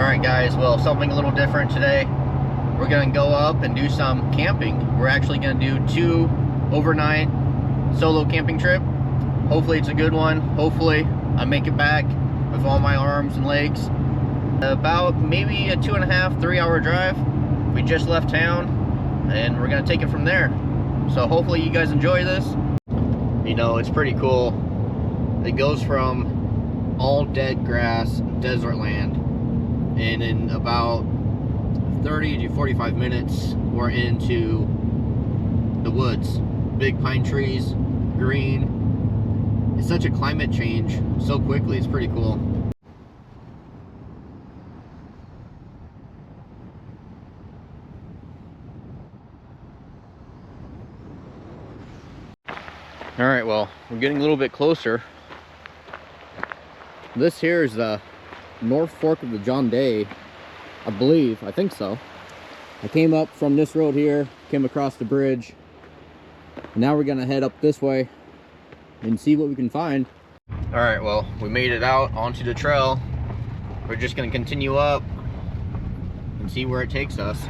Alright guys, well, something a little different today. We're going to go up and do some camping. We're actually going to do 2 overnight solo camping trip. Hopefully it's a good one. Hopefully I make it back with all my arms and legs. About maybe a 2.5-3 hour drive. We just left town and we're going to take it from there. So hopefully you guys enjoy this. You know, it's pretty cool. It goes from all dead grass, desert land, and in about 30 to 45 minutes we're into the woods. Big pine trees, green. It's such a climate change so quickly. It's pretty cool. All right, well, we're getting a little bit closer. This here is the North Fork of the John Day, I believe. I think so. I came up from this road here, came across the bridge. Now we're gonna head up this way and see what we can find. All right, well, we made it out onto the trail. We're just gonna continue up and see where it takes us.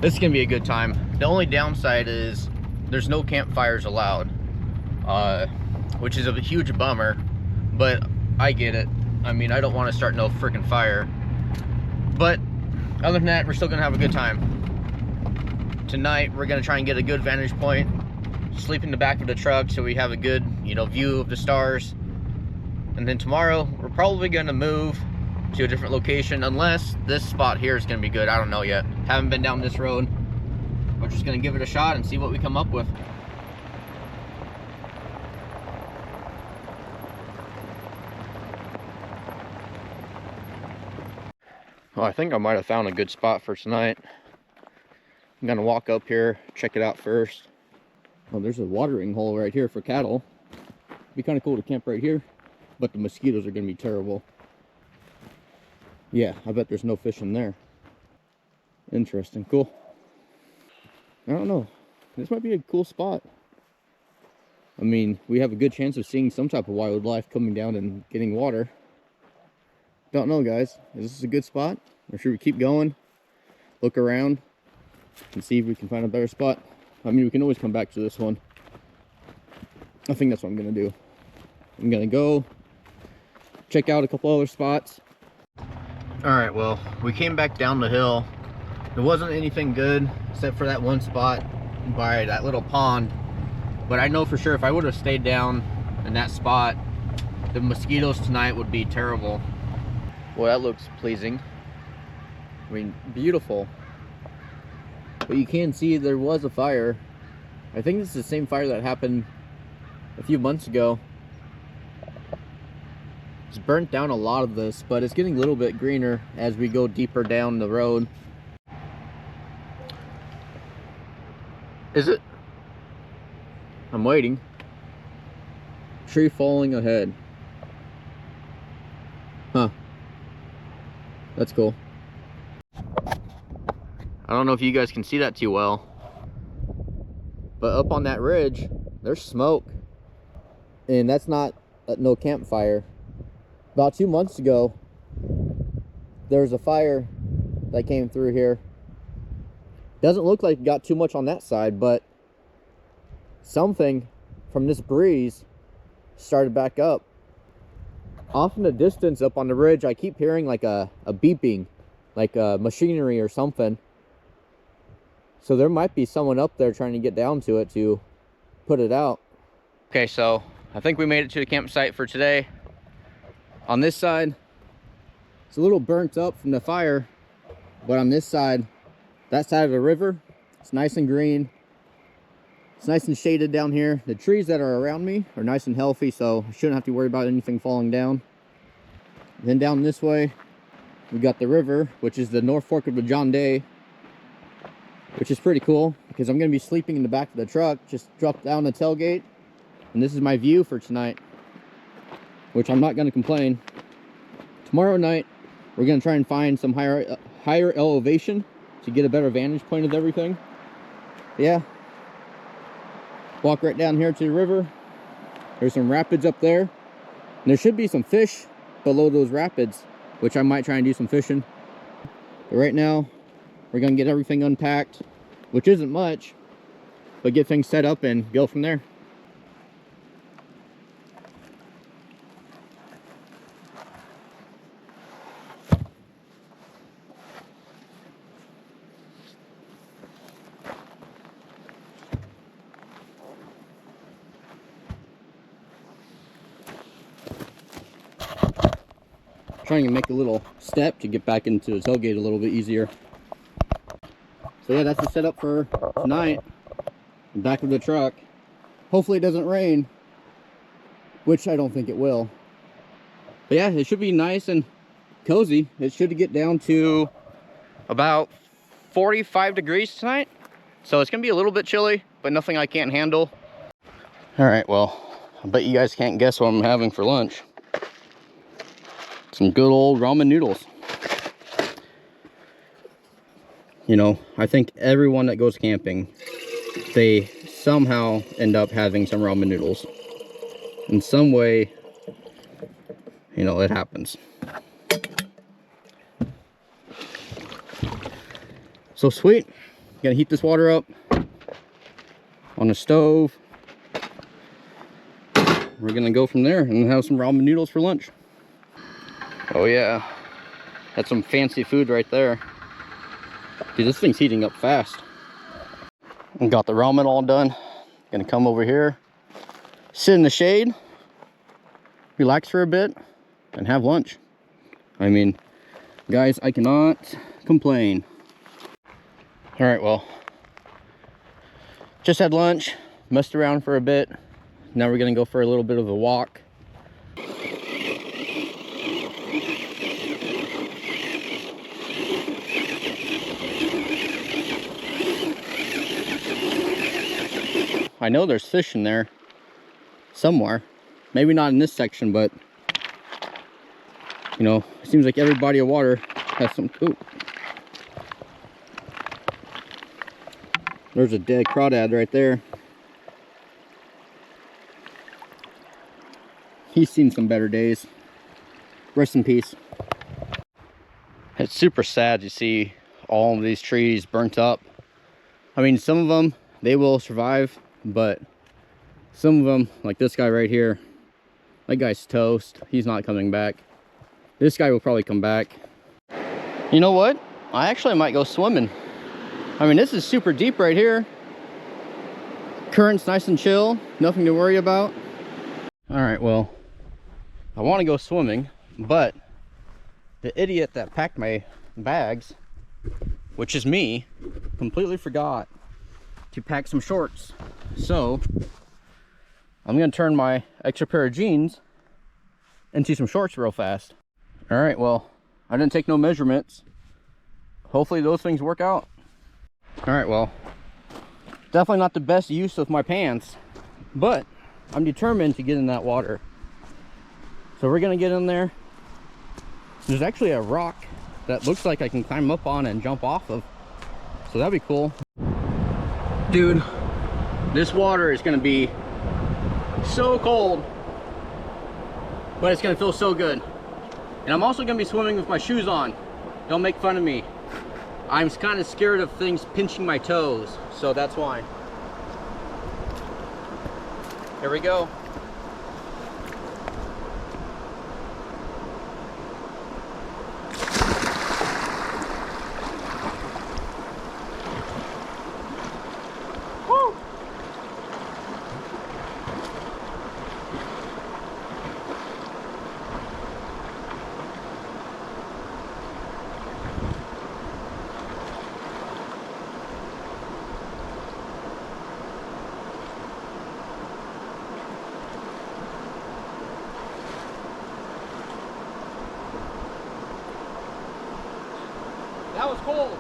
This is gonna be a good time. The only downside is there's no campfires allowed, which is a huge bummer, but I get it. I mean, I don't want to start no freaking fire. But other than that, we're still gonna have a good time. Tonight, we're gonna try and get a good vantage point, sleep in the back of the truck so we have a good, you know, view of the stars. And then tomorrow, we're probably gonna move to a different location, unless this spot here is gonna be good. I don't know yet. Haven't been down this road. We're just gonna give it a shot and see what we come up with. Well, I think I might have found a good spot for tonight. I'm gonna walk up here, check it out first. Oh, there's a watering hole right here for cattle. Be kind of cool to camp right here, but the mosquitoes are gonna be terrible. Yeah, I bet there's no fish in there. Interesting, cool. I don't know. This might be a cool spot. I mean, we have a good chance of seeing some type of wildlife coming down and getting water. Don't know, guys. Is this a good spot? Or should we keep going, look around, and see if we can find a better spot? I mean, we can always come back to this one. I think that's what I'm gonna do. I'm gonna go check out a couple other spots. All right, well, we came back down the hill. There wasn't anything good except for that one spot by that little pond. But I know for sure if I would have stayed down in that spot, the mosquitoes tonight would be terrible. Well, that looks pleasing. I mean, beautiful. But you can see there was a fire. I think this is the same fire that happened a few months ago. It's burnt down a lot of this, but it's getting a little bit greener as we go deeper down the road. Is it? I'm waiting. Tree falling ahead. Huh. That's cool. I don't know if you guys can see that too well, but up on that ridge, there's smoke. And that's not no campfire. About 2 months ago, there was a fire that came through here. Doesn't look like it got too much on that side, but something from this breeze started back up. Off in the distance up on the ridge, I keep hearing like a beeping, like machinery or something. So there might be someone up there trying to get down to it to put it out. Okay, so I think we made it to the campsite for today. On this side, it's a little burnt up from the fire, but on this side, that side of the river, it's nice and green. It's nice and shaded down here. The trees that are around me are nice and healthy, so I shouldn't have to worry about anything falling down. Then down this way, we got the river, which is the North Fork of the John Day, which is pretty cool because I'm gonna be sleeping in the back of the truck, just drop down the tailgate, and this is my view for tonight, which I'm not gonna complain. Tomorrow night, we're gonna try and find some higher elevation to get a better vantage point of everything. Yeah, walk right down here to the river. There's some rapids up there. And there should be some fish below those rapids, which I might try and do some fishing. But right now, we're gonna get everything unpacked, which isn't much, but get things set up and go from there. Trying to make a little step to get back into the tailgate a little bit easier. So yeah, that's the setup for tonight. The back of the truck. Hopefully it doesn't rain, which I don't think it will. But yeah, it should be nice and cozy. It should get down to about 45 degrees tonight. So it's gonna be a little bit chilly, but nothing I can't handle. All right, well, I bet you guys can't guess what I'm having for lunch. Some good old ramen noodles. You know, I think everyone that goes camping, they somehow end up having some ramen noodles. In some way, you know, it happens. So sweet. Gonna heat this water up on the stove. We're gonna go from there and have some ramen noodles for lunch. Oh yeah, that's some fancy food right there. Dude, this thing's heating up fast. And got the ramen all done. Gonna come over here, sit in the shade, relax for a bit, and have lunch. I mean, guys, I cannot complain. All right, well, just had lunch, messed around for a bit. Now we're gonna go for a little bit of a walk. I know there's fish in there somewhere. Maybe not in this section, but you know, it seems like every body of water has some. Ooh. There's a dead crawdad right there. He's seen some better days. Rest in peace. It's super sad to see all of these trees burnt up. I mean, some of them, they will survive, but some of them, like this guy right here, that guy's toast. He's not coming back. This guy will probably come back. You know what? I actually might go swimming. I mean, this is super deep right here. Current's nice and chill. Nothing to worry about. All right, well, I want to go swimming, but the idiot that packed my bags, which is me, completely forgot to pack some shorts. So I'm gonna turn my extra pair of jeans into some shorts real fast. All right, well, I didn't take no measurements. Hopefully those things work out. All right, well, definitely not the best use of my pants, but I'm determined to get in that water. So we're gonna get in there. There's actually a rock that looks like I can climb up on and jump off of. So that'd be cool. Dude, this water is gonna be so cold, but it's gonna feel so good. And I'm also gonna be swimming with my shoes on. Don't make fun of me. I'm kind of scared of things pinching my toes, so that's why. Here we go. That was cold.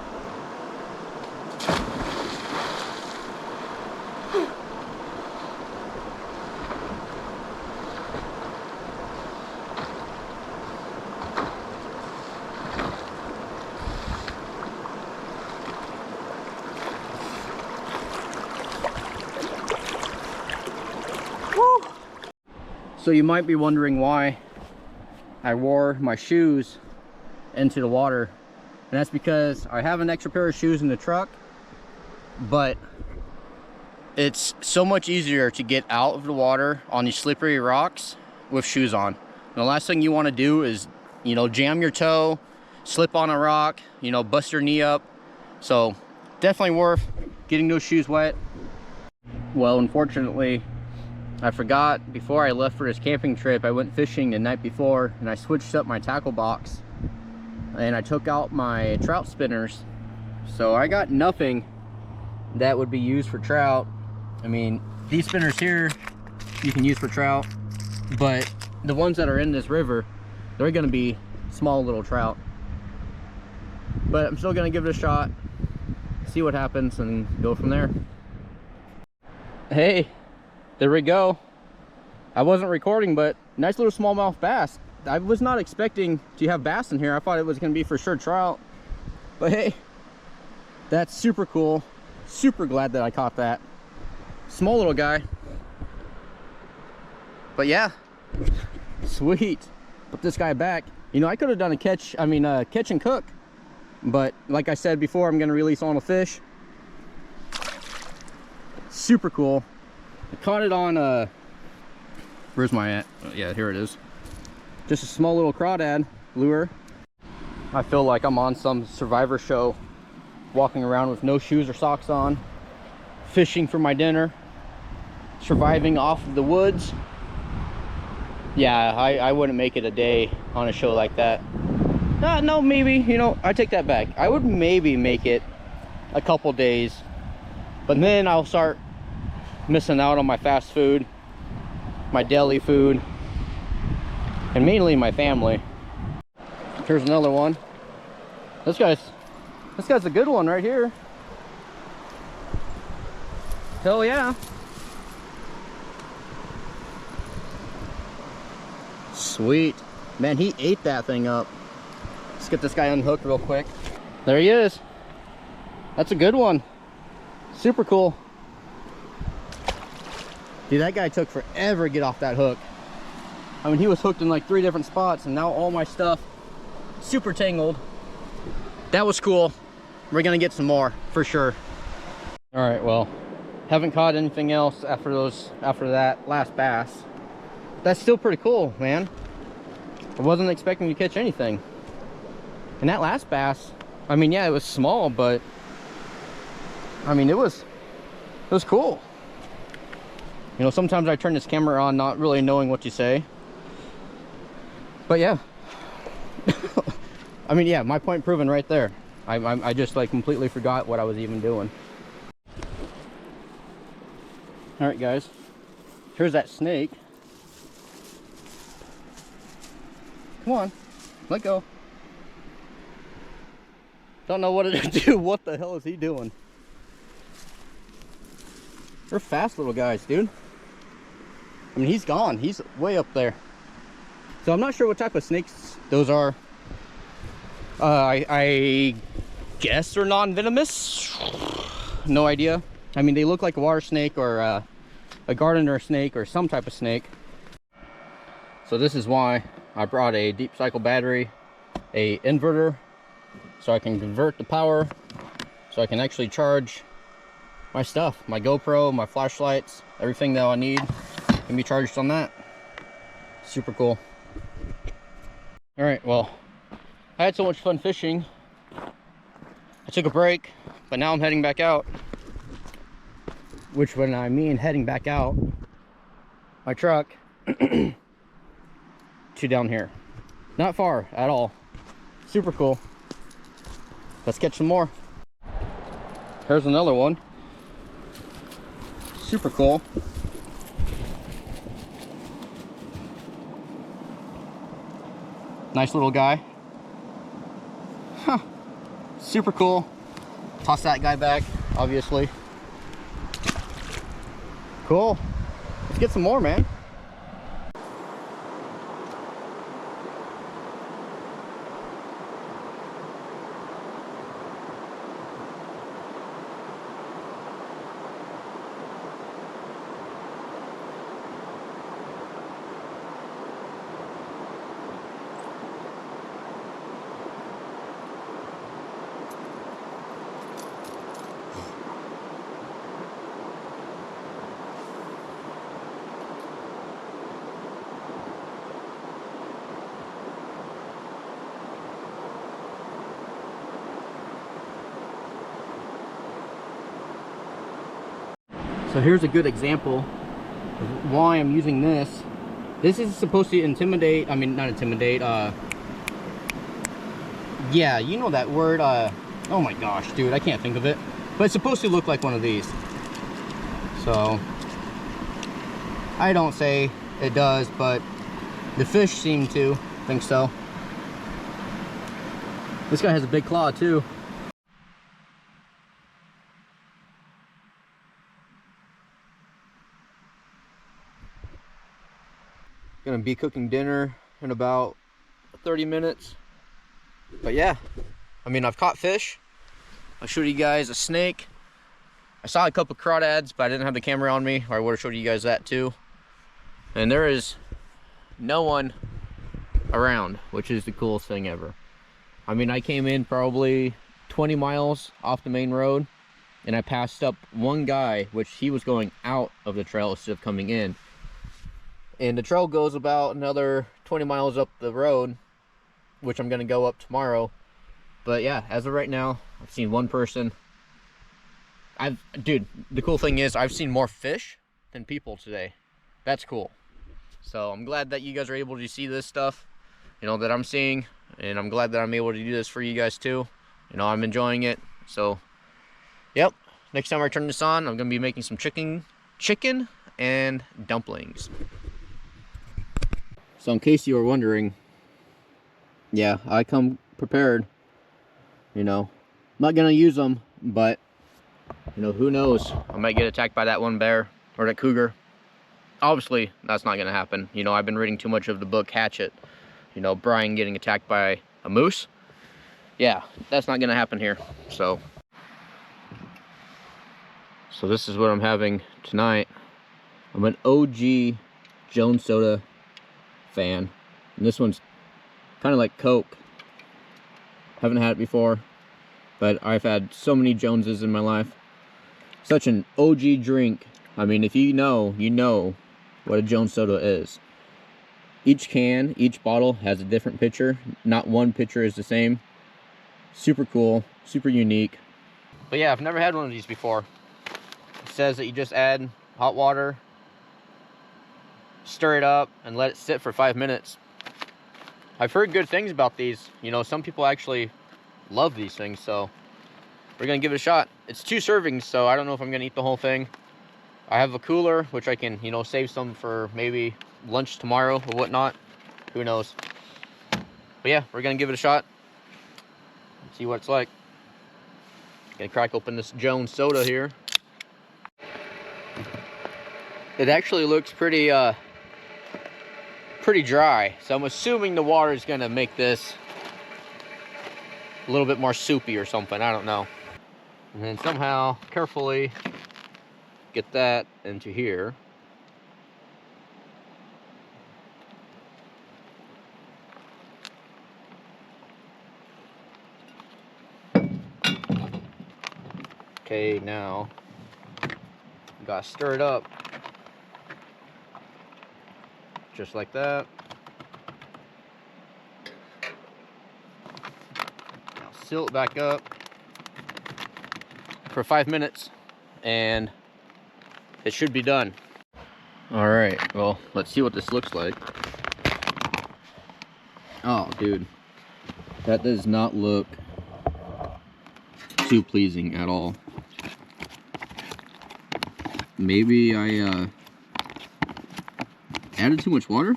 So you might be wondering why I wore my shoes into the water. And that's because I have an extra pair of shoes in the truck, but it's so much easier to get out of the water on these slippery rocks with shoes on. And the last thing you want to do is, you know, jam your toe, slip on a rock, you know, bust your knee up. So definitely worth getting those shoes wet. Well, unfortunately, I forgot before I left for this camping trip. I went fishing the night before and I switched up my tackle box and I took out my trout spinners. So I got nothing that would be used for trout. I mean, these spinners here you can use for trout, but the ones that are in this river, they're gonna be small little trout. But I'm still gonna give it a shot, see what happens, and go from there. Hey, there we go. I wasn't recording, but nice little smallmouth bass. I was not expecting to have bass in here. I thought it was gonna be for sure trout. But hey, that's super cool. Super glad that I caught that. Small little guy. But yeah, sweet. Put this guy back. You know, I could have done a catch and cook. But like I said before, I'm gonna release all the fish. Super cool. I caught it on where's my at? Oh, yeah, here it is. Just a small little crawdad lure. I feel like I'm on some Survivor show, walking around with no shoes or socks on, fishing for my dinner, surviving off of the woods. Yeah, I wouldn't make it a day on a show like that. No, maybe, you know, I take that back. I would maybe make it a couple days, but then I'll start missing out on my fast food, my deli food, and mainly my family. Here's another one. This guy's a good one right here. Hell yeah. Sweet. Man, he ate that thing up. Let's get this guy unhooked real quick. There he is. That's a good one. Super cool. Dude, that guy took forever to get off that hook. I mean, he was hooked in like 3 different spots, and now all my stuff super tangled. That was cool. We're gonna get some more for sure. All right, well, haven't caught anything else after that last bass. That's still pretty cool, man. I wasn't expecting to catch anything. And that last bass, I mean, yeah, it was small, but I mean, it was cool. You know, sometimes I turn this camera on not really knowing what to say. But yeah. I mean, yeah, my point proven right there. I just like completely forgot what I was even doing. All right, guys. Here's that snake. Come on, let go. Don't know what to do. What the hell is he doing? They're fast little guys, dude. I mean, he's gone. He's way up there. So I'm not sure what type of snakes those are. I guess they're non-venomous. No idea. I mean, they look like a water snake or a gardener snake or some type of snake. So this is why I brought a deep cycle battery, a inverter, so I can convert the power, so I can actually charge my stuff, my GoPro, my flashlights, everything that I need can be charged on that. Super cool. All right, well, I had so much fun fishing. I took a break, but now I'm heading back out. Which, when I mean heading back out, my truck to down here. Not far at all. Super cool. Let's catch some more. Here's another one. Super cool. Nice little guy. Huh. Super cool. Toss that guy back, obviously. Cool. Let's get some more, man. So here's a good example of why I'm using this. This is supposed to intimidate, I mean, not intimidate, yeah, you know that word, oh my gosh, dude, I can't think of it. But it's supposed to look like one of these. So, I don't say it does, but the fish seem to think so. This guy has a big claw too. Gonna be cooking dinner in about 30 minutes. But yeah, I mean, I've caught fish. I'll show you guys a snake. I saw a couple crawdads, but I didn't have the camera on me, or I would have showed you guys that too. And there is no one around, which is the coolest thing ever. I mean, I came in probably 20 miles off the main road, and I passed up one guy, which he was going out of the trail instead of coming in. And the trail goes about another 20 miles up the road, which I'm gonna go up tomorrow. But yeah, as of right now, I've seen one person. Dude, the cool thing is I've seen more fish than people today. That's cool. So I'm glad that you guys are able to see this stuff, you know, that I'm seeing, and I'm glad that I'm able to do this for you guys too. You know, I'm enjoying it. So, yep. Next time I turn this on, I'm gonna be making some chicken and dumplings. So in case you were wondering, yeah, I come prepared. You know, I'm not gonna use them, but you know, who knows? I might get attacked by that one bear or that cougar. Obviously, that's not gonna happen. You know, I've been reading too much of the book Hatchet. You know, Brian getting attacked by a moose. Yeah, that's not gonna happen here. So this is what I'm having tonight. I'm an OG Jones Soda fan, and this one's kind of like Coke. Haven't had it before, but I've had so many Joneses in my life. Such an OG drink. I mean, if you know, you know what a Jones Soda is. Each can, each bottle has a different picture. Not one picture is the same. Super cool, super unique. But yeah, I've never had one of these before. It says that you just add hot water, stir it up, and let it sit for 5 minutes. I've heard good things about these. You know, some people actually love these things, so we're gonna give it a shot. It's 2 servings, so I don't know if I'm gonna eat the whole thing. I have a cooler, which I can, you know, save some for maybe lunch tomorrow or whatnot. Who knows? But yeah, we're gonna give it a shot. See what it's like. Gonna crack open this Jones Soda here. It actually looks pretty pretty dry, so I'm assuming the water is gonna make this a little bit more soupy or something. I don't know. And then somehow carefully get that into here. Okay, now gotta stir it up just like that. Now seal it back up for 5 minutes, and it should be done. All right, well, let's see what this looks like. Oh, dude, that does not look too pleasing at all. Maybe I added too much water?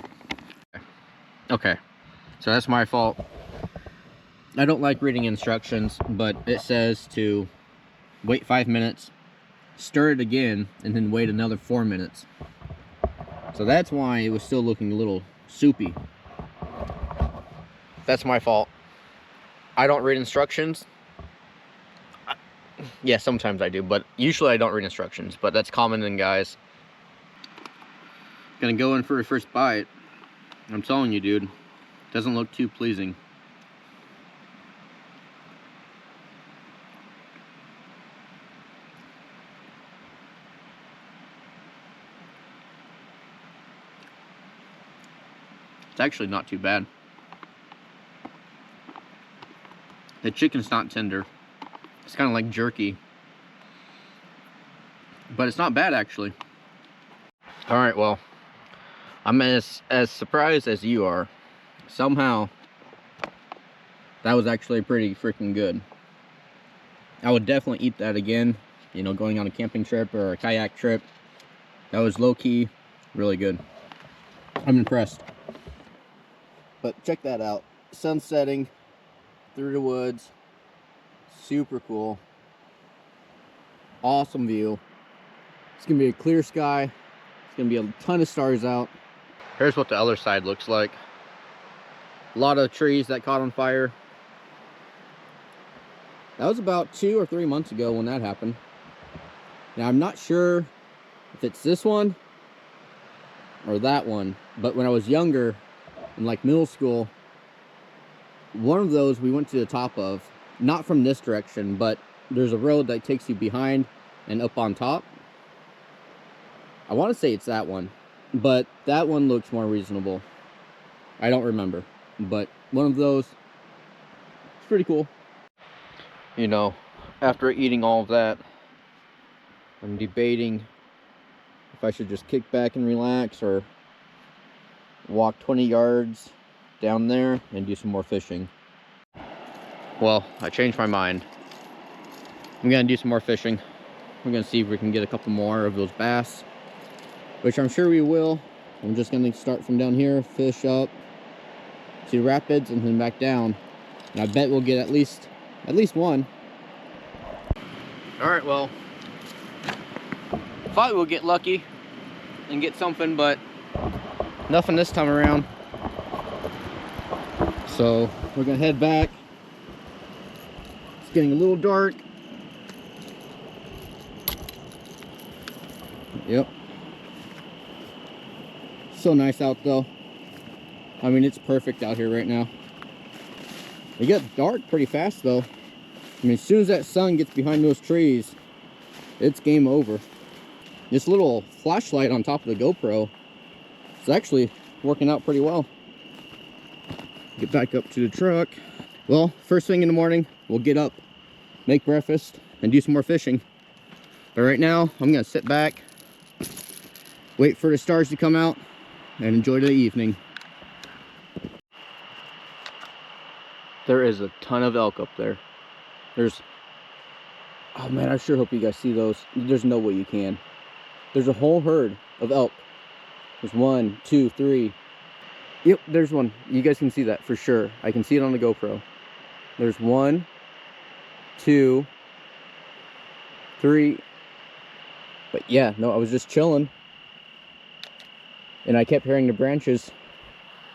Okay, so that's my fault. I don't like reading instructions, but it says to wait 5 minutes, stir it again, and then wait another 4 minutes. So that's why it was still looking a little soupy. That's my fault. I don't read instructions. Yeah, sometimes I do, but usually I don't read instructions, but that's common in guys. Gonna go in for a first bite. I'm telling you, dude, doesn't look too pleasing. It's actually not too bad. The chicken's not tender. It's kind of like jerky. but it's not bad actually. All right, well, I'm as surprised as you are. Somehow, that was actually pretty freaking good. I would definitely eat that again, you know, going on a camping trip or a kayak trip. That was low-key really good. I'm impressed. But check that out. Sun setting through the woods. Super cool. Awesome view. It's gonna be a clear sky. It's gonna be a ton of stars out. Here's what the other side looks like. A lot of trees that caught on fire. That was about 2 or 3 months ago when that happened. Now I'm not sure if it's this one or that one, but when I was younger, in like middle school, one of those we went to the top of, not from this direction, but there's a road that takes you behind and up on top. I want to say it's that one, but that one looks more reasonable. I don't remember, but one of those, it's pretty cool. You know, after eating all of that, I'm debating if I should just kick back and relax or walk 20 yards down there and do some more fishing. Well, I changed my mind. I'm gonna do some more fishing. We're gonna see if we can get a couple more of those bass, which I'm sure we will. I'm just gonna start from down here, fish up to the rapids and then back down. And I bet we'll get at least one. All right, well, thought we'll get lucky and get something, but nothing this time around. So we're gonna head back. It's getting a little dark. Yep. So nice out though. I mean, it's perfect out here right now. It got dark pretty fast though. I mean, as soon as that sun gets behind those trees, it's game over. This little flashlight on top of the GoPro is actually working out pretty well. Get back up to the truck. Well, first thing in the morning, we'll get up, make breakfast, and do some more fishing. But right now, I'm gonna sit back, wait for the stars to come out, and enjoy the evening. There is a ton of elk up there. Oh man, I sure hope you guys see those. There's no way you can. There's a whole herd of elk. There's 1, 2, 3. Yep, there's one. You guys can see that for sure. I can see it on the GoPro. There's 1, 2, 3. But yeah, no, I was just chilling. And I kept hearing the branches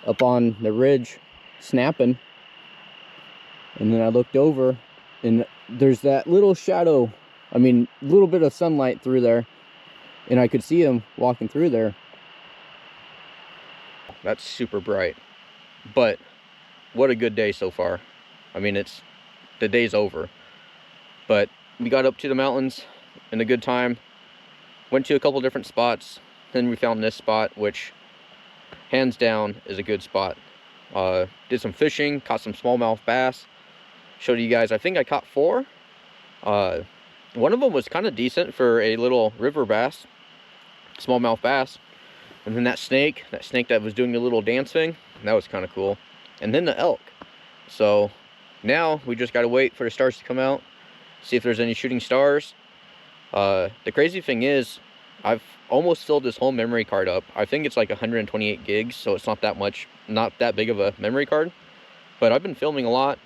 up on the ridge snapping. And then I looked over and there's that little shadow. I mean, a little bit of sunlight through there. And I could see him walking through there. That's super bright. But what a good day so far. I mean, the day's over. But we got up to the mountains in a good time. Went to a couple different spots. Then we found this spot, which hands down is a good spot. Did some fishing, caught some smallmouth bass. Showed you guys, I think I caught 4. One of them was kind of decent for a little river bass, smallmouth bass. And then that snake that was doing the little dance thing, that was kind of cool. And then the elk. So now we just got to wait for the stars to come out, see if there's any shooting stars. The crazy thing is, I've almost filled this whole memory card up. I think it's like 128 gigs, so it's not that big of a memory card. But I've been filming a lot.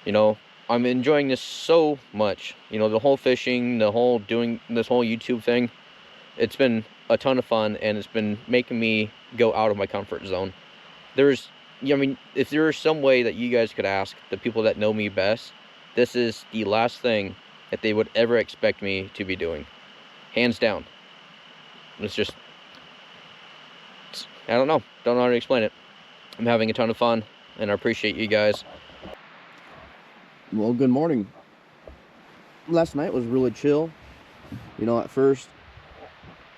You know, I'm enjoying this so much. You know, the whole fishing, doing this whole YouTube thing. It's been a ton of fun, and it's been making me go out of my comfort zone. I mean, if there is some way that you guys could ask the people that know me best, this is the last thing that they would ever expect me to be doing. Hands down. I don't know how to explain it. I'm having a ton of fun, and I appreciate you guys. Well, good morning. Last night was really chill. You know, at first,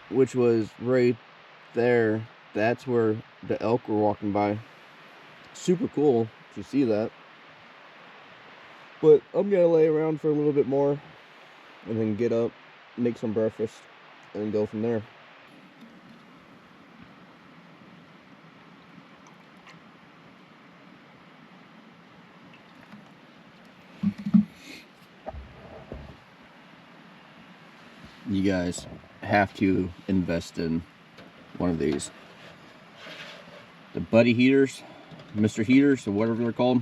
which was right there, that's where the elk were walking by. Super cool to see that. But I'm gonna lay around for a little bit more and then get up, make some breakfast, and go from there. You guys have to invest in one of these. The Buddy Heaters, Mr. Heaters, or whatever they're called.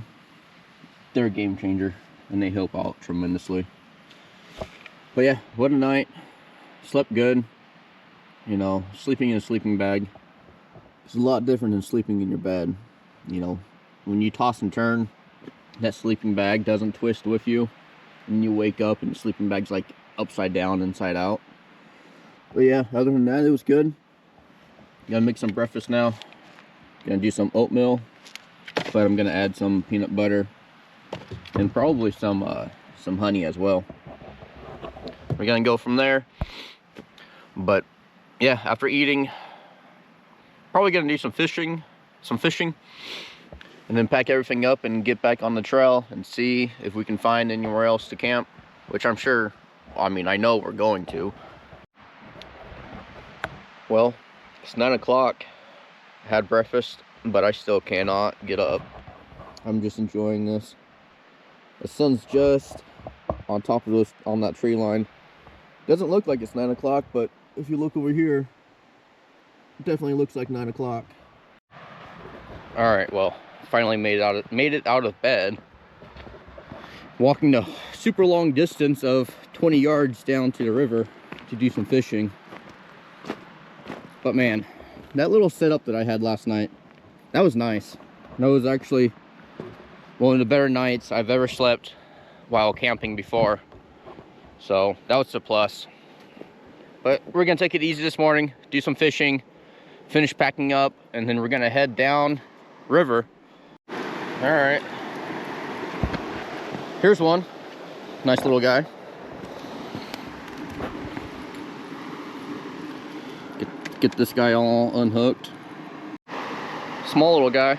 They're a game changer, and they help out tremendously. But yeah, what a night. Slept good. You know, sleeping in a sleeping bag is a lot different than sleeping in your bed. You know, when you toss and turn, that sleeping bag doesn't twist with you, and you wake up and the sleeping bag's like upside down, inside out. But yeah, other than that, it was good. Gotta make some breakfast now. Gonna do some oatmeal, but I'm gonna add some peanut butter and probably some honey as well. We're gonna go from there. But yeah, after eating, probably gonna do some fishing, and then pack everything up and get back on the trail and see if we can find anywhere else to camp, which I'm sure, I mean, I know we're going to. Well, it's 9 o'clock. Had breakfast, but I still cannot get up. I'm just enjoying this. The sun's just on top of this, on that tree line. Doesn't look like it's 9 o'clock, but if you look over here, it definitely looks like 9 o'clock. All right, well, finally made it out of bed. Walking the super long distance of 20 yards down to the river to do some fishing. But man, that little setup that I had last night, that was nice. That was actually one of the better nights I've ever slept while camping before. So that was a plus. But we're gonna take it easy this morning, do some fishing, finish packing up, and then we're gonna head down river. All right. Here's one. Nice little guy. Get this guy all unhooked. Small little guy.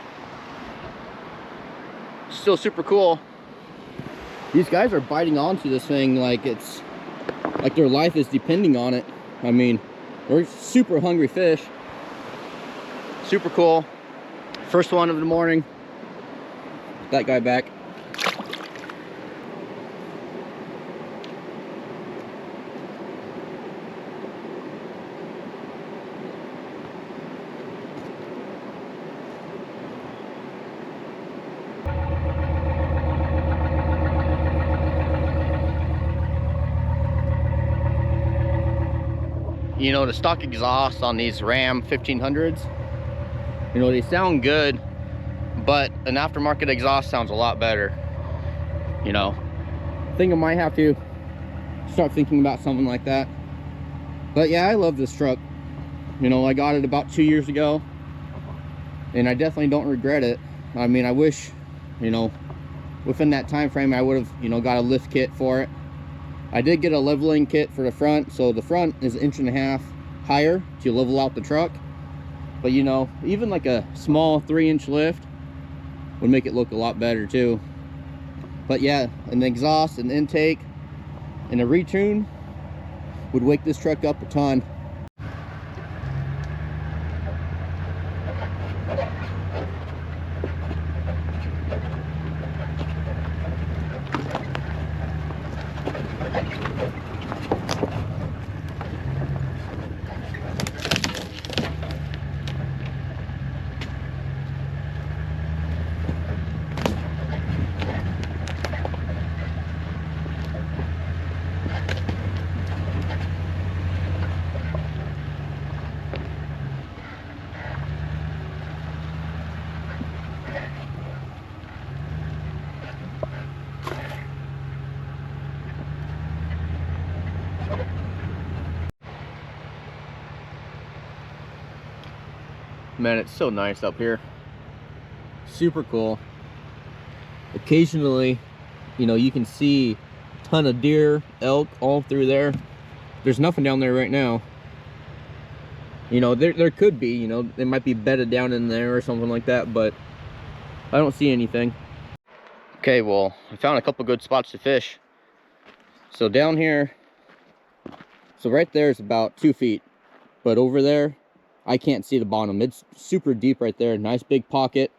Still super cool. These guys are biting onto this thing like it's like their life is depending on it. I mean, they're super hungry fish. Super cool. First one of the morning. That guy back. You know, the stock exhaust on these Ram 1500s, you know, they sound good, but an aftermarket exhaust sounds a lot better. You know, I think I might have to start thinking about something like that. But yeah, I love this truck. You know, I got it about 2 years ago, and I definitely don't regret it. I mean, I wish, you know, within that time frame I would have, you know, got a lift kit for it. I did get a leveling kit for the front, so the front is 1.5 inches higher to level out the truck. But you know, even like a small 3-inch lift would make it look a lot better too. But yeah, an exhaust, an intake, and a retune would wake this truck up a ton. Man, it's so nice up here. Super cool. Occasionally, you know, you can see a ton of deer, elk all through there. There's nothing down there right now. You know, there could be, you know, they might be bedded down in there or something like that, but I don't see anything. Okay, well, I found a couple good spots to fish. So down here, So right there is about 2 feet, but over there, I can't see the bottom. It's super deep right there. Nice big pocket.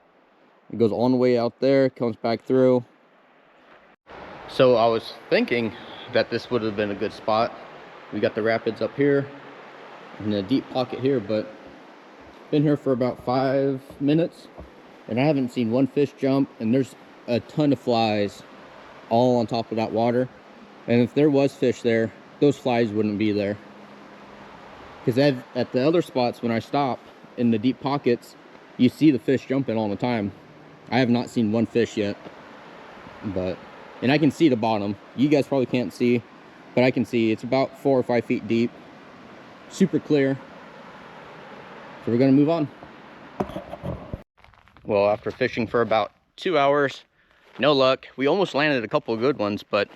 It goes all the way out there, comes back through. So I was thinking that this would have been a good spot. We got the rapids up here and a deep pocket here, but been here for about 5 minutes and I haven't seen one fish jump, and there's a ton of flies all on top of that water. And if there was fish there, those flies wouldn't be there. Because at the other spots, when I stop in the deep pockets, you see the fish jumping all the time. I have not seen one fish yet, and I can see the bottom. You guys probably can't see, but I can see. It's about 4 or 5 feet deep, super clear. So we're gonna move on. Well, after fishing for about 2 hours, no luck. We almost landed a couple of good ones, but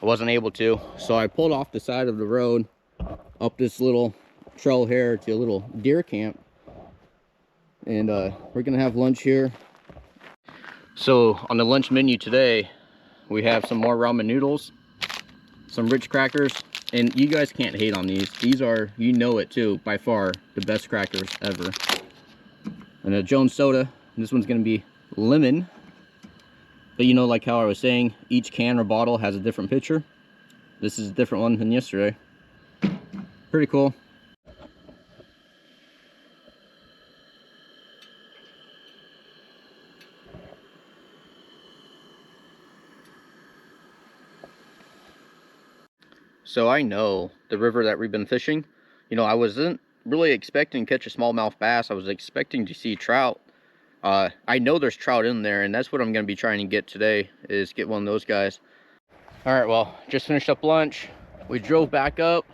I wasn't able to. So I pulled off the side of the road up this little trail here to a little deer camp, and we're gonna have lunch here. So on the lunch menu today, we have some more ramen noodles, some Ritz crackers, and you guys can't hate on these. These are, you know it too, by far the best crackers ever. And a Jones soda. This one's gonna be lemon, but you know, like how I was saying, each can or bottle has a different picture. This is a different one than yesterday. Pretty cool. So I know the river that we've been fishing, you know, I wasn't really expecting to catch a smallmouth bass. I was expecting to see trout. I know there's trout in there, and that's what I'm going to be trying to get today, is get one of those guys. All right, well, just finished up lunch. We drove back up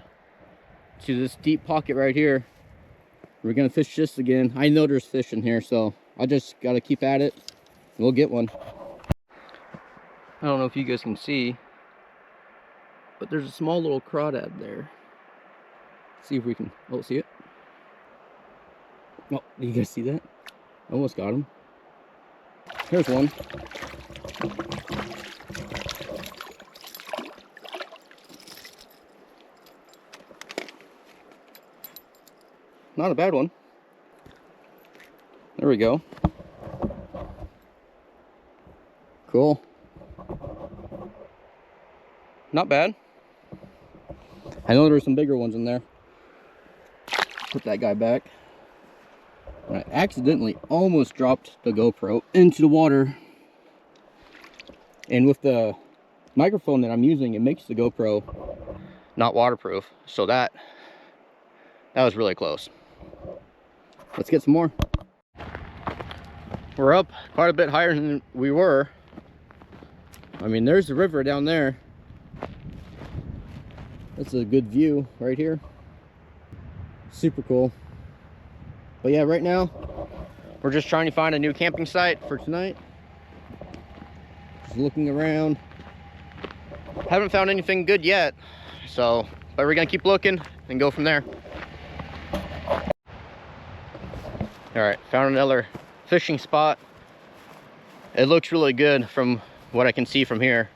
to this deep pocket right here. We're going to fish this again. I know there's fish in here, so I just got to keep at it. We'll get one. I don't know if you guys can see, but there's a small little crawdad there. See if we can, oh, see it? Oh, do you guys see that? Almost got him. Here's one. Not a bad one. There we go. Cool. Not bad. I know there's some bigger ones in there. Put that guy back. I accidentally almost dropped the GoPro into the water. And with the microphone that I'm using, it makes the GoPro not waterproof. So that was really close. Let's get some more. We're up quite a bit higher than we were. I mean, there's the river down there. That's a good view right here. Super cool. But yeah, right now we're just trying to find a new camping site for tonight. Just looking around. Haven't found anything good yet, so but we're gonna keep looking and go from there. All right, found another fishing spot. It looks really good from what I can see from here,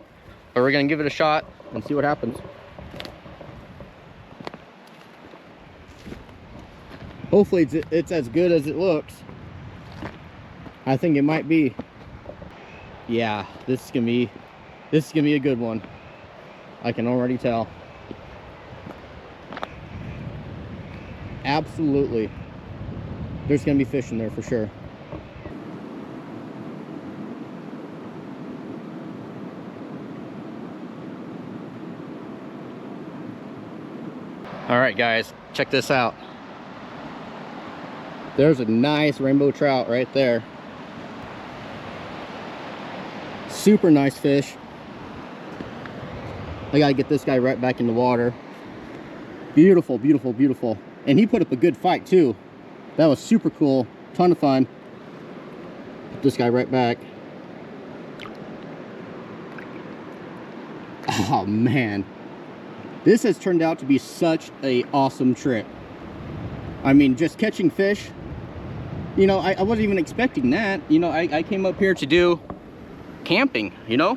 but we're gonna give it a shot and see what happens. Hopefully it's as good as it looks. I think it might be. Yeah, this is gonna be a good one. I can already tell. Absolutely. There's gonna be fish in there for sure. All right, guys, check this out. There's a nice rainbow trout right there. Super nice fish. I gotta get this guy right back in the water. Beautiful, beautiful, beautiful. And he put up a good fight too. That was super cool, ton of fun. Put this guy right back. Oh man. This has turned out to be such an awesome trip. I mean, just catching fish. You know, I wasn't even expecting that. You know, I came up here to do camping, you know?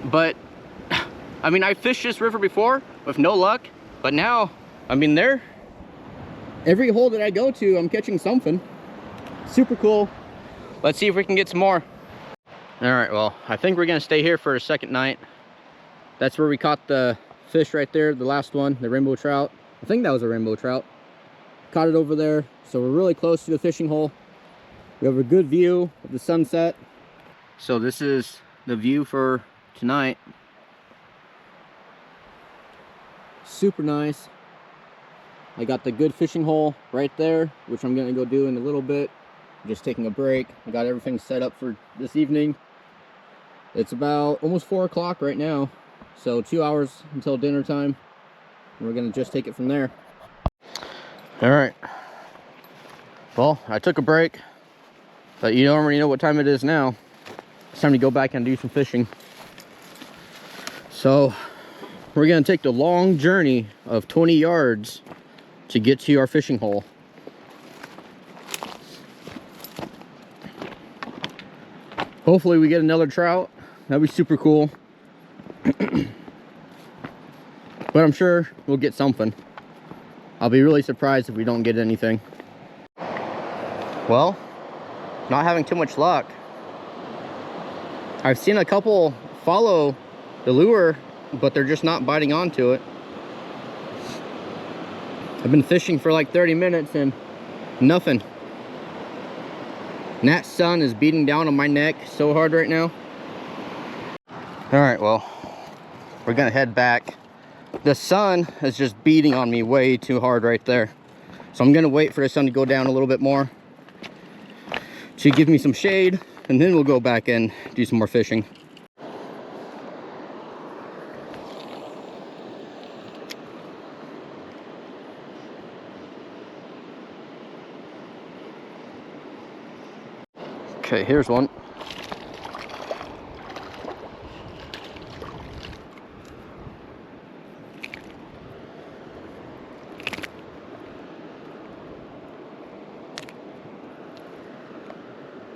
But, I mean, I fished this river before with no luck. But now, I mean, every hole that I go to, I'm catching something. Super cool. Let's see if we can get some more. All right, well, I think we're gonna stay here for a second night. That's where we caught the fish right there, the last one, the rainbow trout. I think that was a rainbow trout. Caught it over there, so we're really close to the fishing hole. We have a good view of the sunset. So this is the view for tonight. Super nice. I got the good fishing hole right there, which I'm gonna go do in a little bit. Just taking a break. I got everything set up for this evening. It's about almost 4 o'clock right now, so 2 hours until dinner time. We're gonna just take it from there. All right, well, I took a break, but you already know what time it is now. It's time to go back and do some fishing. So we're gonna take the long journey of 20 yards to get to our fishing hole. Hopefully we get another trout. That'd be super cool. But I'm sure we'll get something. I'll be really surprised if we don't get anything. Well, not having too much luck. I've seen a couple follow the lure, but they're just not biting onto it. I've been fishing for like 30 minutes and nothing. And that sun is beating down on my neck so hard right now. All right, well, we're gonna head back. The sun is just beating on me way too hard right there. So I'm gonna wait for the sun to go down a little bit more to give me some shade, and then we'll go back and do some more fishing. Okay, here's one.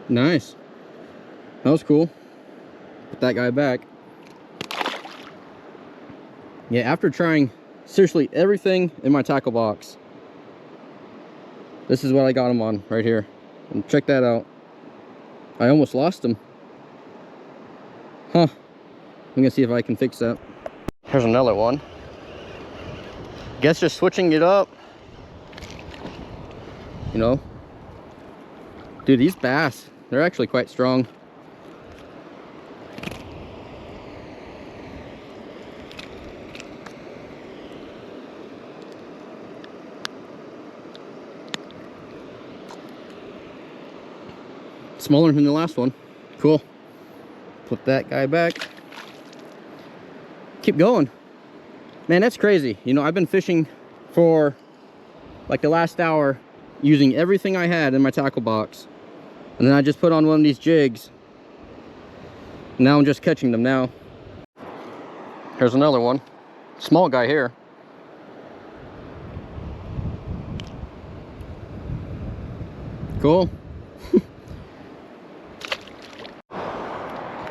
Nice. That was cool. Put that guy back. Yeah, after trying seriously everything in my tackle box, this is what I got him on right here. And check that out. I almost lost him. Huh. I'm gonna see if I can fix that. Here's another one. Guess just switching it up. You know. Dude, these bass, they're actually quite strong. Smaller than the last one. Cool. Put that guy back. Keep going. Man, that's crazy. You know, I've been fishing for like the last hour using everything I had in my tackle box. And then I just put on one of these jigs. Now I'm just catching them now. Here's another one. Small guy here. Cool.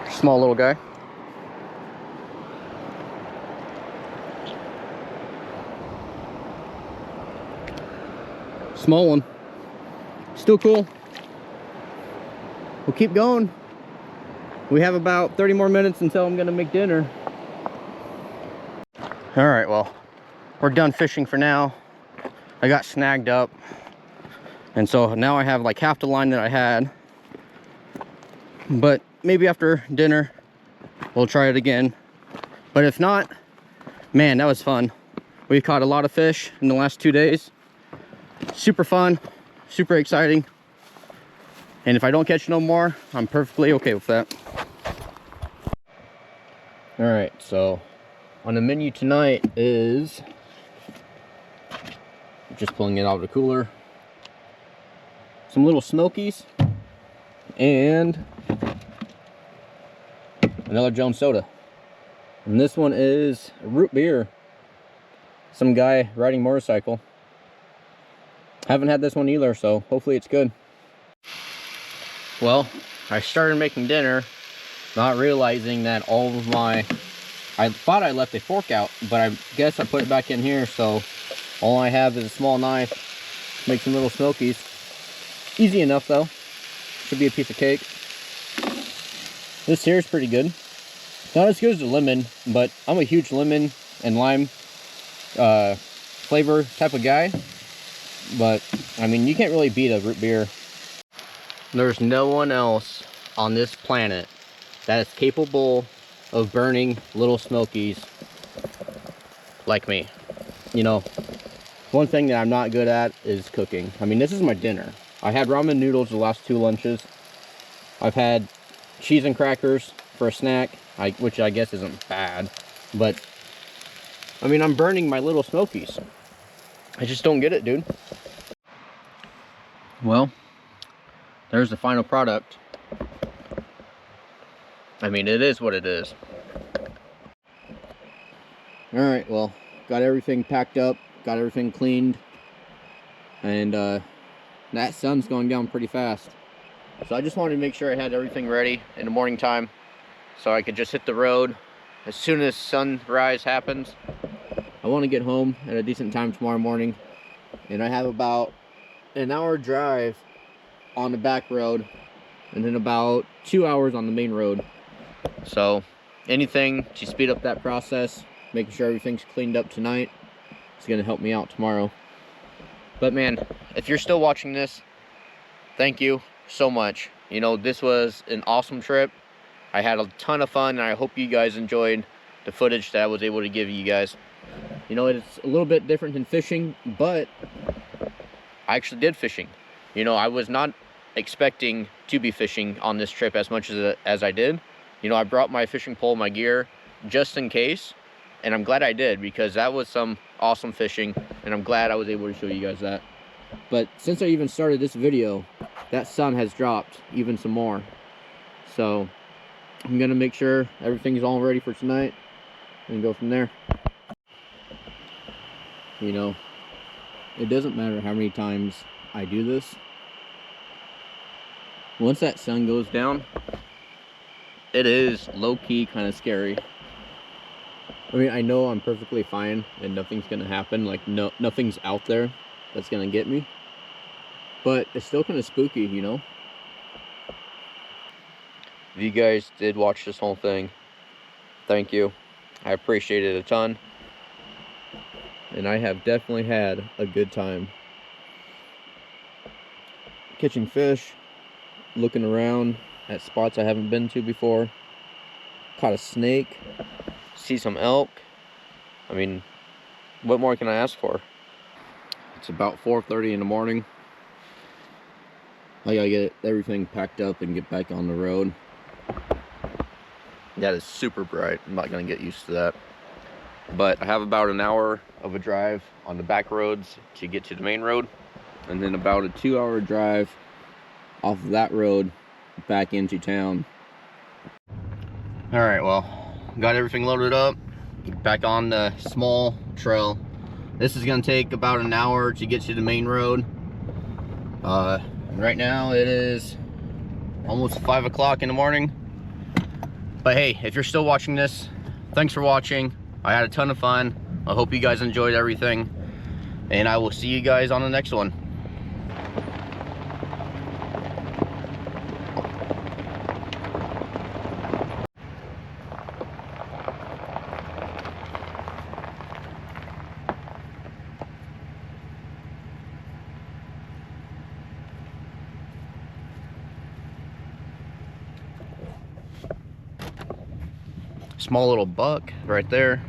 Small little guy. Small one. Still cool. We'll keep going. We have about 30 more minutes until I'm gonna make dinner. All right, well, we're done fishing for now. I got snagged up. And so now I have like half the line that I had. But maybe after dinner, we'll try it again. But if not, man, that was fun. We caught a lot of fish in the last 2 days. Super fun, super exciting. And if I don't catch no more, I'm perfectly okay with that. All right, so on the menu tonight is, just pulling it out of the cooler, some little smokies and another Jones soda. And this one is root beer. Some guy riding motorcycle. Haven't had this one either, so hopefully it's good. Well, I started making dinner, not realizing that all of my I thought I left a fork out, but I guess I put it back in here, so all I have is a small knife. Make some little smokies. Easy enough though. Should be a piece of cake. This here is pretty good. Not as good as the lemon, but I'm a huge lemon and lime flavor type of guy. But I mean, you can't really beat a root beer. There's no one else on this planet that is capable of burning little smokies like me. You know, one thing that I'm not good at is cooking. I mean, this is my dinner. I had ramen noodles the last 2 lunches. I've had cheese and crackers for a snack, which I guess isn't bad. But, I mean, I'm burning my little smokies. I just don't get it, dude. Well, there's the final product. I mean, it is what it is. Alright, well, got everything packed up, got everything cleaned, and that sun's going down pretty fast. So I just wanted to make sure I had everything ready in the morning time so I could just hit the road as soon as sunrise happens. I want to get home at a decent time tomorrow morning, and I have about an hour drive on the back road and then about 2 hours on the main road. So anything to speed up that process, making sure everything's cleaned up tonight, is going to help me out tomorrow. But man, if you're still watching this, thank you so much. You know, this was an awesome trip. I had a ton of fun, and I hope you guys enjoyed the footage that I was able to give you guys. You know, it's a little bit different than fishing, but I actually did fishing. You know, I was not expecting to be fishing on this trip as much as I did. You know, I brought my fishing pole, my gear, just in case, and I'm glad I did, because that was some awesome fishing, and I'm glad I was able to show you guys that. But since I even started this video, that sun has dropped even some more. So I'm gonna make sure everything's all ready for tonight and go from there. You know, it doesn't matter how many times I do this. Once that sun goes down, it is low-key kind of scary. I mean, I know I'm perfectly fine and nothing's gonna happen. Like, nothing's out there that's gonna get me. But it's still kind of spooky, you know? If you guys did watch this whole thing, thank you. I appreciate it a ton. And I have definitely had a good time catching fish, looking around at spots I haven't been to before. Caught a snake, see some elk. I mean, what more can I ask for? It's about 4:30 in the morning. I gotta get everything packed up and get back on the road. That is super bright. I'm not gonna get used to that. But I have about an hour of a drive on the back roads to get to the main road, and then about a 2-hour drive off of that road back into town. All right, well, got everything loaded up, back on the small trail. This is gonna take about an hour to get to the main road. Right now it is almost 5 o'clock in the morning. But hey, if you're still watching this, thanks for watching. I had a ton of fun. I hope you guys enjoyed everything, and I will see you guys on the next one. Small little buck right there.